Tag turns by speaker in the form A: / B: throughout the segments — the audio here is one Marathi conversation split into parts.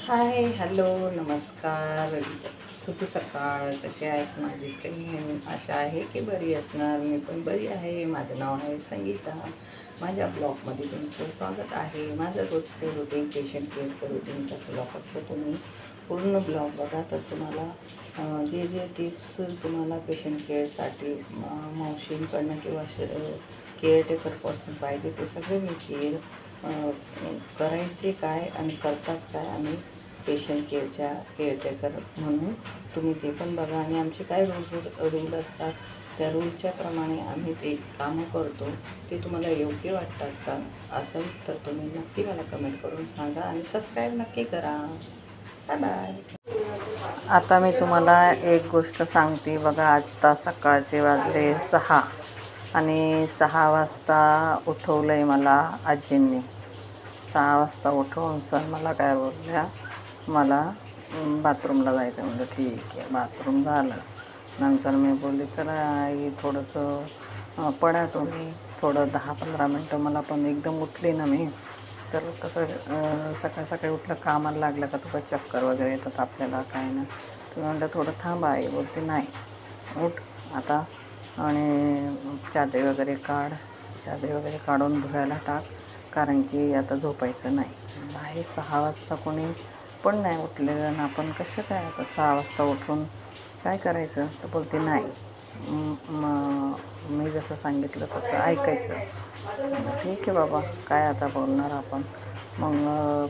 A: हाय, हॅलो, नमस्कार, शुभ सकाळ. कसे आहेत माझी काही आशा आहे की बरी असणार. मी पण बरी आहे. माझं नाव आहे संगीता. माझ्या ब्लॉगमध्ये तुमचं स्वागत आहे. माझं रोजचं रुटीन, पेशंट केअरचं रुटीनचा ब्लॉग असतो. तुम्ही पूर्ण ब्लॉग बघा तर तुम्हाला जे जे टिप्स तुम्हाला पेशंट केअरसाठी मावशींकडनं किंवा केअरटेकरपासून पाहिजे ते सगळे मी करायचे काय आणि करतात काय आणि पेशंट केअरटेकर म्हणून तुम्ही ते पण बघा. आणि आमचे काय रूल असतात त्या रूलच्या प्रमाणे आम्ही ते कामं करतो. ते तुम्हाला योग्य वाटतात का असेल तर तुम्ही नक्की मला कमेंट करून सांगा आणि सबस्क्राईब नक्की करा. Bye bye. आता मी तुम्हाला एक गोष्ट सांगते बघा. आत्ता सकाळचे वाजले 6 आणि 6 वाजता उठवलं आहे मला आजींनी. 6 वाजता उठवून सर मला काय बोलल्या, मला बाथरूमला जायचं. म्हणजे ठीक आहे. बाथरूम झालं. नंतर मी बोलले चला आई थोडंसं पडा तुम्ही थोडं 10-15 मिनटं. मला पण एकदम उठली ना मी, तर कसं सकाळी सकाळी उठलं कामाला लागलं का तुका चक्कर वगैरे येतात आपल्याला, काय ना. तुम्ही म्हटलं थोडं थांबा आई. बोलते नाही उठ आता आणि चादरी वगैरे काढून धुवायला टाक, कारण की आता झोपायचं नाही. आहे 6 वाजता कोणी पण नाही उठलेलं ना, आपण कसं काय आता 6 वाजता उठून काय करायचं. तर बोलते नाही मी जसं सांगितलं तसं ऐकायचं. ठीक आहे बाबा, काय आता बोलणार आपण. मग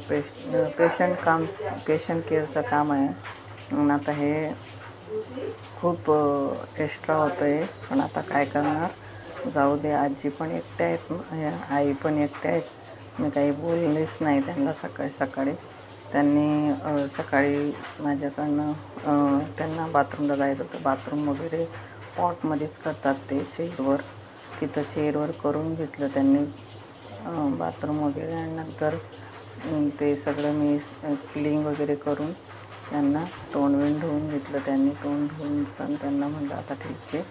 A: पेशंट केअरचं काम आहे. आणि आता हे खूप एक्स्ट्रा होतं आहे, पण आता काय करणार. जाऊ दे. आजी पण एकट्या आहेत, आई पण एकट्या आहेत. मी काही बोललेच नाही त्यांना. सकाळी सकाळी त्यांनी सकाळी माझ्याकडनं त्यांना बाथरूमला जायचं होतं. बाथरूम वगैरे पॉटमध्येच करतात ते चेअरवर. तिथं चेअरवर करून घेतलं त्यांनी बाथरूम वगैरे. आणि नंतर ते सगळं मी क्लीन वगैरे करून त्यांना तोंड धुवून घेतलं. त्यांनी तोंड धुवून त्यांना म्हटलं आता ठीक आहे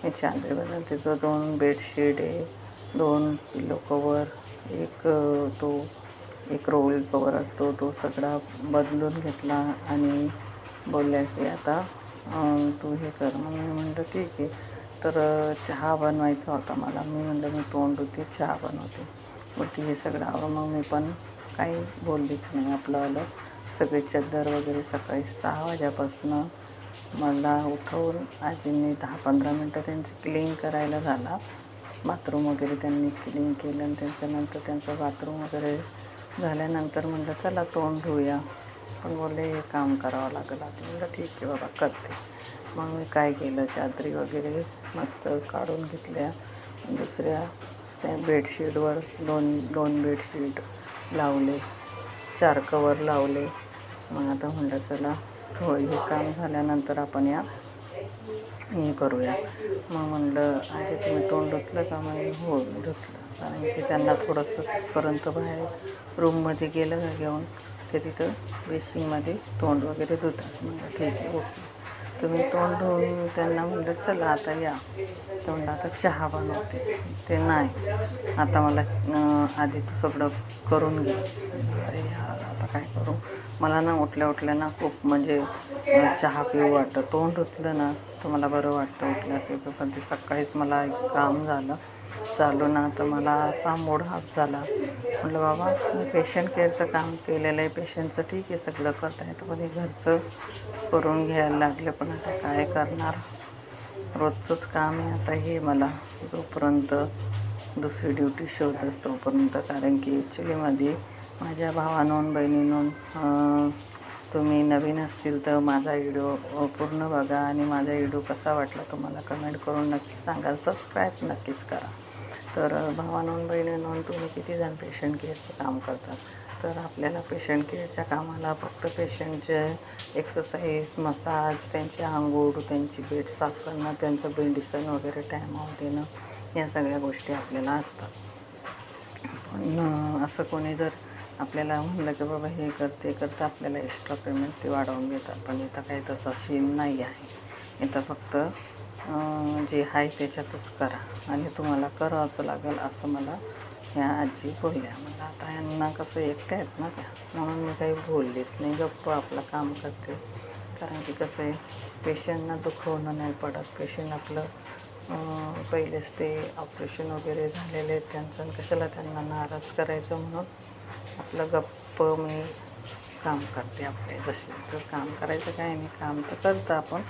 A: मी चादरी बदलते. तो 2 बेडशीट आहे, 2 पिलो कवर, एक रोल कवर असतो, तो सगळा बदलून घेतला. आणि बोलल्या की आता तू हे कर. मग मी म्हटलं ठीक आहे. तर चहा बनवायचा होता मला. मी म्हटलं मी तोंड धुते चहा बनवते. मग हे सगळं मग मी पण काही बोललीच नाही. आपलं आलं सगळे चद्दर वगैरे सकाळी 6 वाजेपासून मला उठवून आजींनी 10-15 मिनटं त्यांची क्लीन करायला झाला. बाथरूम वगैरे त्यांनी क्लीन केलं. आणि त्याच्यानंतर त्यांचं बाथरूम वगैरे झाल्यानंतर म्हटलं चला तोंड धुऊया. पण बोलले हे काम करावं लागेल आता. म्हटलं ठीक आहे बाबा करते. मग मी काय केलं, चादरी वगैरे मस्त काढून घेतल्या. दुसऱ्या त्या बेडशीटवर दोन बेडशीट लावले, 4 कवर लावले. मग आता म्हटलं चला थोडं हे काम झाल्यानंतर आपण हे करूया. मग म्हटलं आजी तुम्ही तोंड धुतलं का? मग हो धुतलं. कारण की त्यांना थोडंसं बाहेर रूममध्ये गेलं का घेऊन ते तिथं बेसिंगमध्ये तोंड वगैरे धुतात. म्हटलं ठीक आहे ओके. तुम्ही तोंड धुवून त्यांना म्हटलं चला आता या. तर म्हटलं आता चहा बनवते. ते नाही आता मला आधी तू सगळं करून घे. अरे यार आता काय करू. मला ना उठल्या ना खूप म्हणजे चहा पिऊ वाटतं. तोंड धुतलं ना तर मला बरं वाटतं उठल्यासारखं. पण ते सकाळीच मला एक काम झालं चालू ना, तर मला असा मूड हाफ झाला. म्हटलं बाबा मी पेशंट केअरचं काम केलेलं आहे. पेशंटचं ठीक आहे सगळं करता येतं, पण हे घरचं करून घ्यायला लागलं. पण आता काय करणार, रोजचंच काम आहे आता हे मला. जोपर्यंत दुसरी ड्युटी शोधत तोपर्यंत. कारण की ॲक्च्युलीमध्ये माझ्या भावांनो बहिणींनो, तुम्ही नवीन असतील तर माझा व्हिडिओ पूर्ण बघा. आणि माझा व्हिडिओ कसा वाटला तुम्हाला कमेंट करून नक्की सांगा. सबस्क्राईब नक्कीच करा. तर भावांनो बहिणींनो, तुम्ही किती जण पेशंट केअरचं काम करतात. तर आपल्याला पेशंट केअरच्या कामाला फक्त पेशंटचे एक्सरसाइज, मसाज, त्यांचे आंघोळ, त्यांची बेड साफ करणं, त्यांचं मेडिसन वगैरे टायमावर देणं, या सगळ्या गोष्टी आपल्याला असतात. पण असं कोणी जर आपल्याला म्हणलं की बाबा हे करता आपल्याला एक्स्ट्रा पेमेंट ते वाढवून घेतात. पण इथं काही तसा सीन नाही आहे. इथं फक्त जे आहे त्याच्यातच करा आणि तुम्हाला करावंच लागेल असं मला ह्या आजी बोलल्या. मला आता यांना कसं एकट्या आहेत ना त्या, म्हणून मी काही बोललेच नाही, गप्प आपलं काम करते. कारण की कसं आहे, पेशंटना दुखवणं नाही पडत. पेशंट आपलं पहिलेच ते ऑपरेशन वगैरे झालेले आहेत त्यांचं, कशाला त्यांना नाराज करायचं, म्हणून आपलं गप्प मी काम करते. आपले जसे तर काम करायचं काय नाही, काम तर करतं आपण,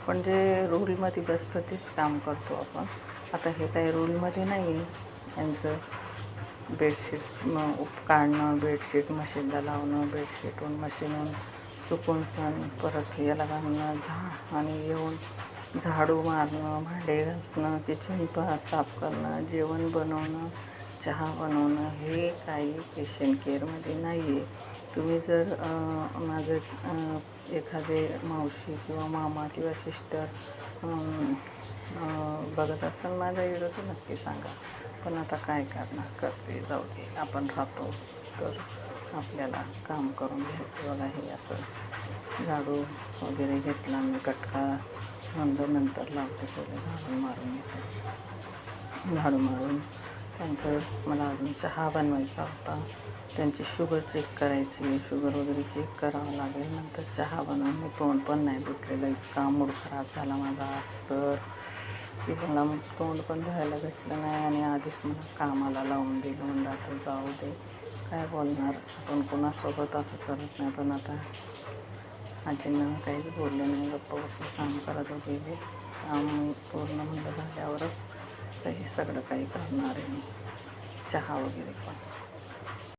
A: पण जे रूलमध्ये बसतं तेच काम करतो आपण. आता हे काही रूलमध्ये नाही आहे यांचं. बेडशीट काढणं, बेडशीट मशीनला लावणं, बेडशीटहून मशीनहून सुकून सण परत याला घालणं, आणि येऊन झाडू मारणं, भांडे घासणं, किचन साफ करणं, जेवण बनवणं, चहा बनवणं, हे काही पेशंट केअरमध्ये नाही आहे. तुम्ही जर माझं एखादे मावशी किंवा मामा किंवा सिस्टर बघत असाल माझा व्हिडिओ तर नक्की सांगा. पण आता काय करणार, करते, जाऊ दे, आपण राहतो तर आपल्याला काम करून घ्यायचं. बघा हे असं झाडू वगैरे घेतला मी, कटका नंतर लावते, पहिले झाडू मारून येते. झाडू मारून त्यांचं मला अजून चहा बनवायचा होता, त्यांची शुगर चेक करायची, शुगर वगैरे चेक करावं लागेल, नंतर चहा बनवून. मी तोंड पण नाही धुतलेलं, इतका मूड खराब झाला माझा आज तर, की मला तोंड पण धुवायला भेटलं नाही, आणि आधीच मला कामाला लावून दिलं. म्हणलं आता जाऊ दे, काय बोलणार आपण, कोणासोबत असं करत नाही. पण आता आजींना काहीच बोलले नाही, गप्प काम करत होते. काम पूर्ण म्हणलं झाल्यावरच हे सगळं काही करणार आहे मी, चहा वगैरे पण.